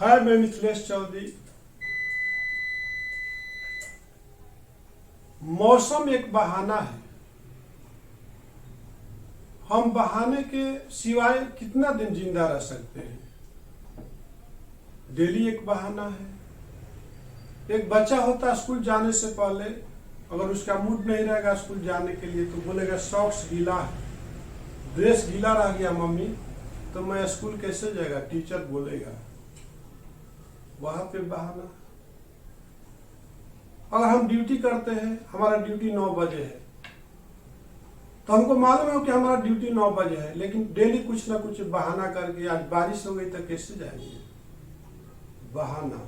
हाय, मैं मिथिलेश चौधरी। मौसम एक बहाना है। हम बहाने के सिवाय कितना दिन जिंदा रह सकते हैं। डेली एक बहाना है। एक बच्चा होता स्कूल जाने से पहले, अगर उसका मूड नहीं रहेगा स्कूल जाने के लिए तो बोलेगा सॉक्स गीला है, ड्रेस गीला रह गया मम्मी, तो मैं स्कूल कैसे जाएगा, टीचर बोलेगा। वहां पे बहाना। अगर हम ड्यूटी करते हैं, हमारा ड्यूटी 9 बजे है, तो हमको मालूम है कि हमारा ड्यूटी 9 बजे है, लेकिन डेली कुछ ना कुछ बहाना करके आज बारिश हो गई तो कैसे जाएंगे, बहाना।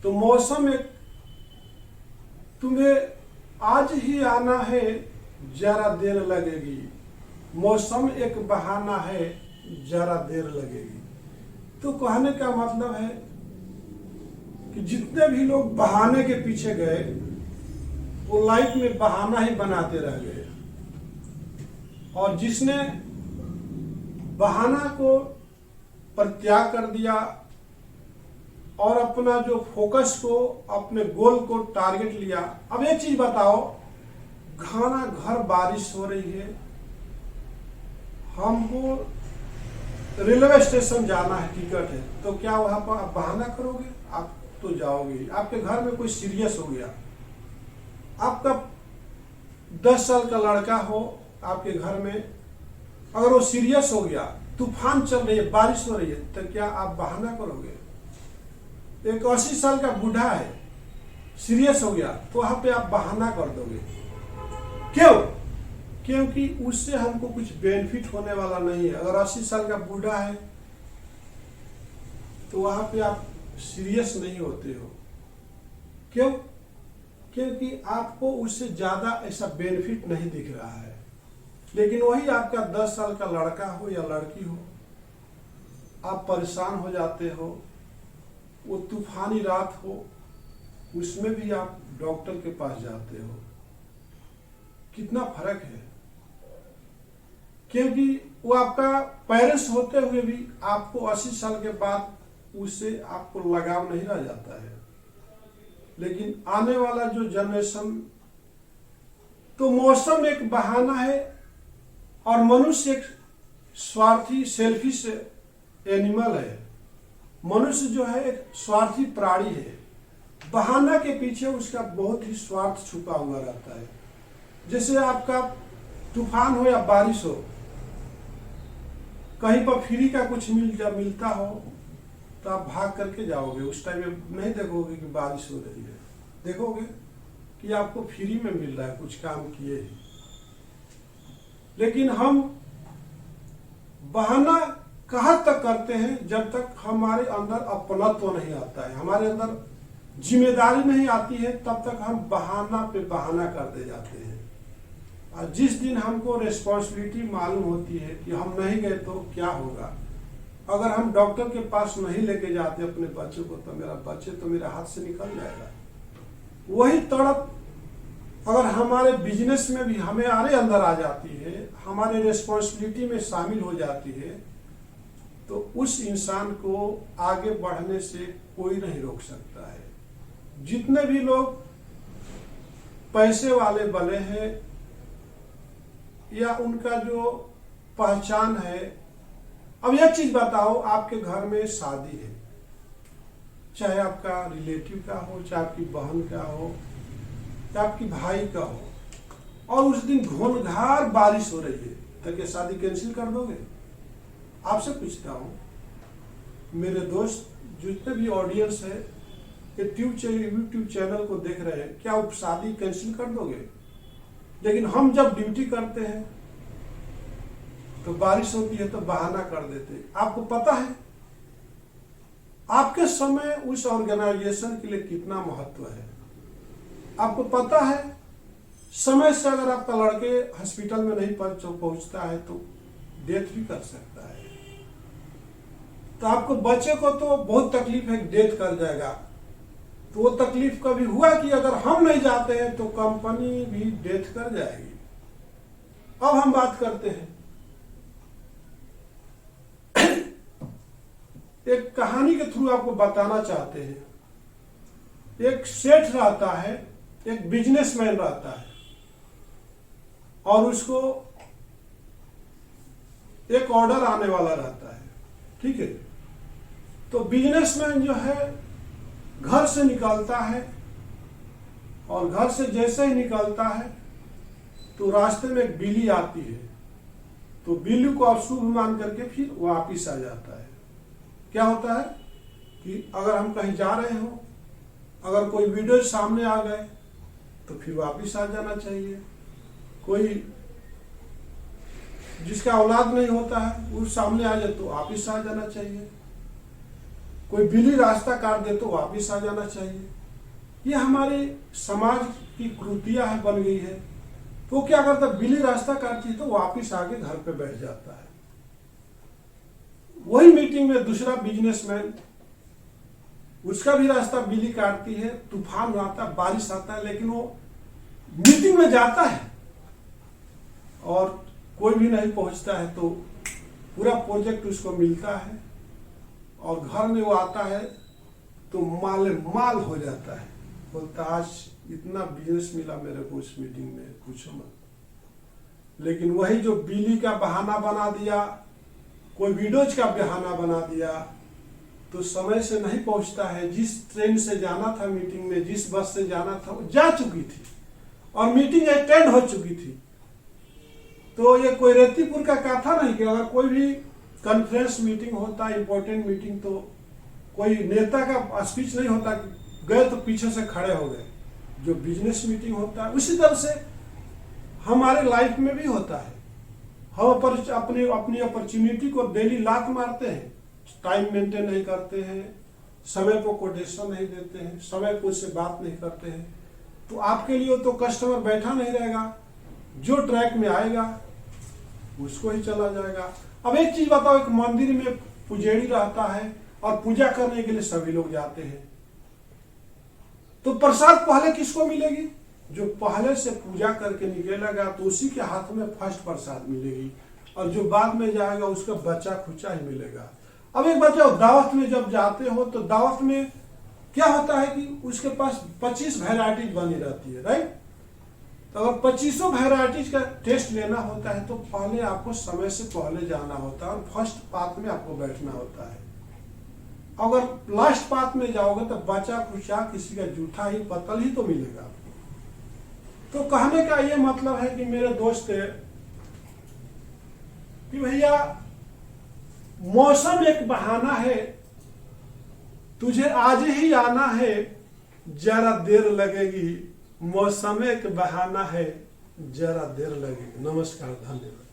तो मौसम एक, तुम्हें आज ही आना है जरा देर लगेगी, मौसम एक बहाना है जरा देर लगेगी। तो कहने का मतलब है कि जितने भी लोग बहाने के पीछे गए वो लाइफ में बहाना ही बनाते रह गए, और जिसने बहाना को परित्याग कर दिया और अपना जो फोकस को, अपने गोल को टारगेट लिया। अब एक चीज बताओ, घना घर बारिश हो रही है, हमको रेलवे स्टेशन जाना है, टिकट है, तो क्या वहां पर आप बहाना करोगे? आप तो जाओगे। आपके घर में कोई सीरियस हो गया, आपका 10 साल का लड़का हो आपके घर में, अगर वो सीरियस हो गया, तूफान चल रही है, बारिश हो रही है, तो क्या आप बहाना करोगे? एक 80 साल का बूढ़ा है, सीरियस हो गया, तो वहां पे आप बहाना कर दोगे। क्यों? क्योंकि उससे हमको कुछ बेनिफिट होने वाला नहीं है। अगर 80 साल का बूढ़ा है तो वहां पे आप सीरियस नहीं होते हो। क्यों? क्योंकि आपको उससे ज्यादा ऐसा बेनिफिट नहीं दिख रहा है। लेकिन वही आपका 10 साल का लड़का हो या लड़की हो, आप परेशान हो जाते हो, वो तूफानी रात हो, उसमें भी आप डॉक्टर के पास जाते हो। कितना फर्क है। क्योंकि वो आपका पेरेंट्स होते हुए भी आपको 80 साल के बाद उससे आपको लगाव नहीं रह जाता है। लेकिन आने वाला जो जनरेशन, तो मौसम एक बहाना है और मनुष्य एक स्वार्थी, सेल्फिश एनिमल है। मनुष्य जो है एक स्वार्थी प्राणी है। बहाना के पीछे उसका बहुत ही स्वार्थ छुपा हुआ रहता है। जैसे आपका तूफान हो या बारिश हो, कहीं पर फ्री का कुछ मिलता हो तो आप भाग करके जाओगे। उस टाइम में नहीं देखोगे कि बारिश हो रही है, देखोगे कि आपको फ्री में मिल रहा है, कुछ काम किए ही। लेकिन हम बहाना कहाँ तक करते हैं? जब तक हमारे अंदर अपनत्व नहीं आता है, हमारे अंदर जिम्मेदारी नहीं आती है, तब तक हम बहाना पे बहाना करते जाते हैं। और जिस दिन हमको रिस्पॉन्सिबिलिटी मालूम होती है कि हम नहीं गए तो क्या होगा, अगर हम डॉक्टर के पास नहीं लेके जाते अपने बच्चे को, तो मेरा बच्चे तो मेरे हाथ से निकल जाएगा। वही तड़प अगर हमारे बिजनेस में भी हमारे अंदर आ जाती है, हमारे रिस्पॉन्सिबिलिटी में शामिल हो जाती है, तो उस इंसान को आगे बढ़ने से कोई नहीं रोक सकता है। जितने भी लोग पैसे वाले बने हैं या उनका जो पहचान है। अब एक चीज बताओ, आपके घर में शादी है, चाहे आपका रिलेटिव का हो, चाहे आपकी बहन का हो, चाहे आपकी भाई का हो, और उस दिन घोंघार बारिश हो रही है, तो क्या शादी कैंसिल कर दोगे? आपसे पूछता हूं, मेरे दोस्त जितने भी ऑडियंस है, यूट्यूब चैनल को देख रहे हैं, क्या आप शादी कैंसिल कर दोगे? लेकिन हम जब ड्यूटी करते हैं तो बारिश होती है तो बहाना कर देते। आपको पता है आपके समय उस ऑर्गेनाइजेशन के लिए कितना महत्व है? आपको पता है समय से अगर आपका लड़के हॉस्पिटल में नहीं पहुंचता है तो डेथ भी कर सकता है। तो आपको बच्चे को तो बहुत तकलीफ है, डेथ कर जाएगा। तो वो तकलीफ कभी हुआ कि अगर हम नहीं जाते हैं तो कंपनी भी डेथ कर जाएगी। अब हम बात करते हैं एक कहानी के थ्रू आपको बताना चाहते हैं। एक सेठ रहता है, एक बिजनेसमैन रहता है, और उसको एक ऑर्डर आने वाला रहता है, ठीक है। तो बिजनेसमैन जो है घर से निकलता है, और घर से जैसे ही निकलता है तो रास्ते में एक बिल्ली आती है, तो बिल्ली को अशुभ मान करके फिर वापिस आ जाता है। क्या होता है कि अगर हम कहीं जा रहे हो, अगर कोई वीडियो सामने आ गए तो फिर वापिस आ जाना चाहिए। कोई जिसका औलाद नहीं होता है वो सामने आ जाए तो वापिस आ जाना चाहिए। कोई बिल्ली रास्ता काट दे तो वापिस आ जाना चाहिए। ये हमारे समाज की कुरीतियां है, बन गई है। तो क्या करता है, बिल्ली रास्ता काटती है तो वापिस आके घर पे बैठ जाता है। वही मीटिंग में दूसरा बिजनेसमैन, उसका भी रास्ता बिल्ली काटती है, तूफान आता है, बारिश आता है, लेकिन वो मीटिंग में जाता है और कोई भी नहीं पहुंचता है। तो पूरा प्रोजेक्ट उसको मिलता है और घर में वो आता है तो माल हो जाता है। बोलता आज इतना बिजनेस मिला मेरे को उस मीटिंग में, पूछो मत। लेकिन वही जो बिल्ली का बहाना बना दिया, कोई वीडियोज का बहाना बना दिया, तो समय से नहीं पहुंचता है। जिस ट्रेन से जाना था मीटिंग में, जिस बस से जाना था, वो जा चुकी थी और मीटिंग अटेंड हो चुकी थी। तो ये कोई रेतीपुर का कथा नहीं कि अगर कोई भी कॉन्फ्रेंस मीटिंग होता है, इंपॉर्टेंट मीटिंग, तो कोई नेता का स्पीच नहीं होता कि गए तो पीछे से खड़े हो गए। जो बिजनेस मीटिंग होता है उसी तरह से हमारे लाइफ में भी होता है। हम अपनी अपॉर्चुनिटी को डेली लात मारते हैं, टाइम मेंटेन नहीं करते हैं, समय को कोटेशन नहीं देते हैं, समय को उससे बात नहीं करते हैं, तो आपके लिए तो कस्टमर बैठा नहीं रहेगा। जो ट्रैक में आएगा उसको ही चला जाएगा। अब एक चीज बताओ, एक मंदिर में पुजारी रहता है और पूजा करने के लिए सभी लोग जाते हैं, तो प्रसाद पहले किसको मिलेगी? जो पहले से पूजा करके निकलेगा तो उसी के हाथ में फर्स्ट प्रसाद मिलेगी, और जो बाद में जाएगा उसका बचा खुचा ही मिलेगा। अब एक बात, दावत में जब जाते हो तो दावत में क्या होता है कि उसके पास 25 वैरायटीज बनी रहती है, राइट। तो अगर 25 वैरायटीज का टेस्ट लेना होता है तो पहले आपको समय से पहले जाना होता है और फर्स्ट पात में आपको बैठना होता है। अगर लास्ट पात में जाओगे तो बचा खुचा किसी का जूठा ही पतल ही तो मिलेगा। तो कहने का ये मतलब है कि मेरे दोस्त कि भैया मौसम एक बहाना है, तुझे आज ही आना है, जरा देर लगेगी। मौसम एक बहाना है, जरा देर लगेगी। नमस्कार, धन्यवाद।